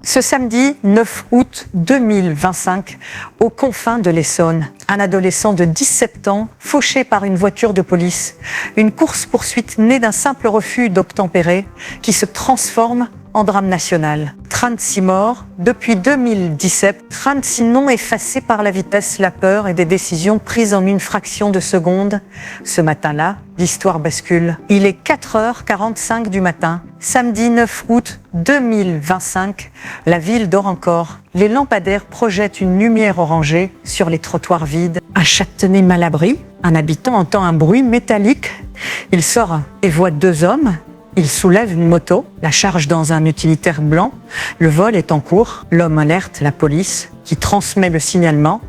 Ce samedi 9 août 2025, aux confins de l'Essonne, un adolescent de 17 ans fauché par une voiture de police. Une course-poursuite née d'un simple refus d'obtempérer qui se transforme en drame national. 36 morts depuis 2017, 36 noms effacés par la vitesse, la peur et des décisions prises en une fraction de seconde. Ce matin-là, l'histoire bascule. Il est 4h45 du matin, samedi 9 août 2025. La ville dort encore. Les lampadaires projettent une lumière orangée sur les trottoirs vides. À Châtenay-Malabry, un habitant entend un bruit métallique. Il sort et voit deux hommes. Il soulève une moto, la charge dans un utilitaire blanc. Le vol est en cours. L'homme alerte la police qui transmet le signalement.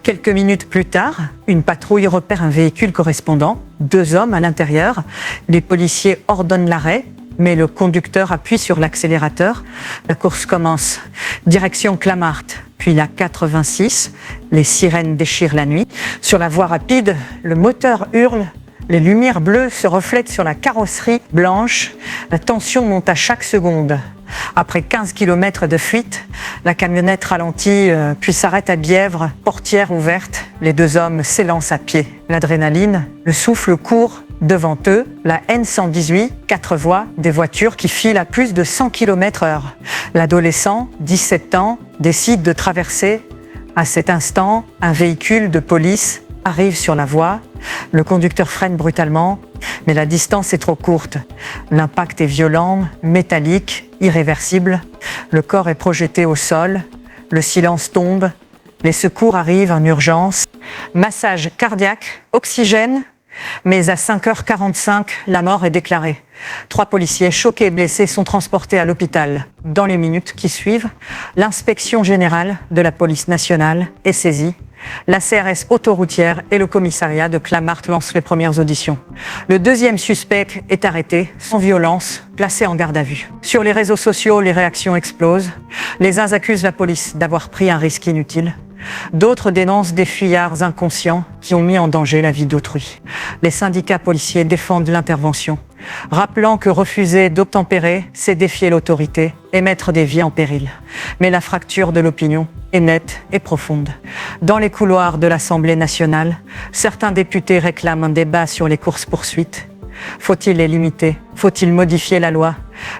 Quelques minutes plus tard, une patrouille repère un véhicule correspondant. Deux hommes à l'intérieur. Les policiers ordonnent l'arrêt, mais le conducteur appuie sur l'accélérateur. La course commence. Direction Clamart, puis la 86. Les sirènes déchirent la nuit. Sur la voie rapide, le moteur hurle. Les lumières bleues se reflètent sur la carrosserie blanche. La tension monte à chaque seconde. Après 15 km de fuite, la camionnette ralentit puis s'arrête à Bièvre, portière ouverte. Les deux hommes s'élancent à pied. L'adrénaline, le souffle court devant eux. La N118, 4 voies, des voitures qui filent à plus de 100 km/h. L'adolescent, 17 ans, décide de traverser. À cet instant, un véhicule de police arrive sur la voie. Le conducteur freine brutalement, mais la distance est trop courte. L'impact est violent, métallique, irréversible. Le corps est projeté au sol. Le silence tombe. Les secours arrivent en urgence. Massage cardiaque, oxygène. Mais à 5h45, la mort est déclarée. 3 policiers choqués et blessés sont transportés à l'hôpital. Dans les minutes qui suivent, l'inspection générale de la police nationale est saisie. La CRS autoroutière et le commissariat de Clamart lancent les premières auditions. Le deuxième suspect est arrêté, sans violence, placé en garde à vue. Sur les réseaux sociaux, les réactions explosent. Les uns accusent la police d'avoir pris un risque inutile. D'autres dénoncent des fuyards inconscients qui ont mis en danger la vie d'autrui. Les syndicats policiers défendent l'intervention, rappelant que refuser d'obtempérer, c'est défier l'autorité et mettre des vies en péril. Mais la fracture de l'opinion est nette et profonde. Dans les couloirs de l'Assemblée nationale, certains députés réclament un débat sur les courses-poursuites. Faut-il les limiter? Faut-il modifier la loi?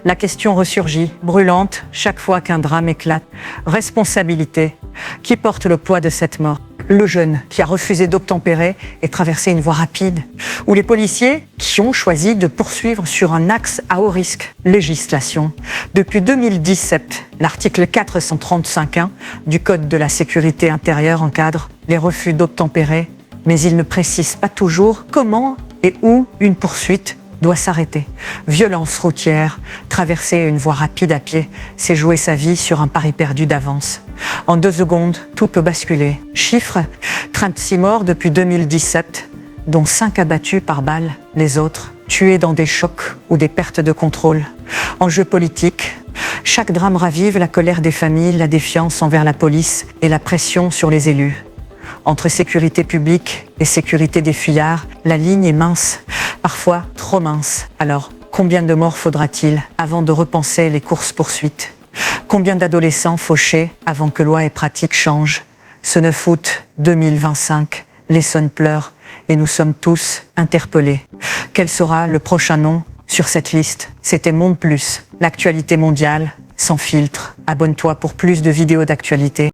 La question ressurgit, brûlante, chaque fois qu'un drame éclate. Responsabilité. Qui porte le poids de cette mort? Le jeune qui a refusé d'obtempérer et traverser une voie rapide, ou les policiers qui ont choisi de poursuivre sur un axe à haut risque. Législation. Depuis 2017, l'article 435.1 du Code de la sécurité intérieure encadre les refus d'obtempérer, mais il ne précise pas toujours comment et où une poursuite doit s'arrêter. Violence routière, traverser une voie rapide à pied, c'est jouer sa vie sur un pari perdu d'avance. En 2 secondes, tout peut basculer. Chiffre, 36 morts depuis 2017, dont 5 abattus par balle, les autres tués dans des chocs ou des pertes de contrôle. Enjeu politique, chaque drame ravive la colère des familles, la défiance envers la police et la pression sur les élus. Entre sécurité publique et sécurité des fuyards, la ligne est mince, parfois trop mince. Alors, combien de morts faudra-t-il avant de repenser les courses-poursuites? Combien d'adolescents fauchés avant que loi et pratique changent? Ce 9 août 2025, l'Essonne pleure et nous sommes tous interpellés. Quel sera le prochain nom sur cette liste? C'était Monde Plus, l'actualité mondiale, sans filtre. Abonne-toi pour plus de vidéos d'actualité.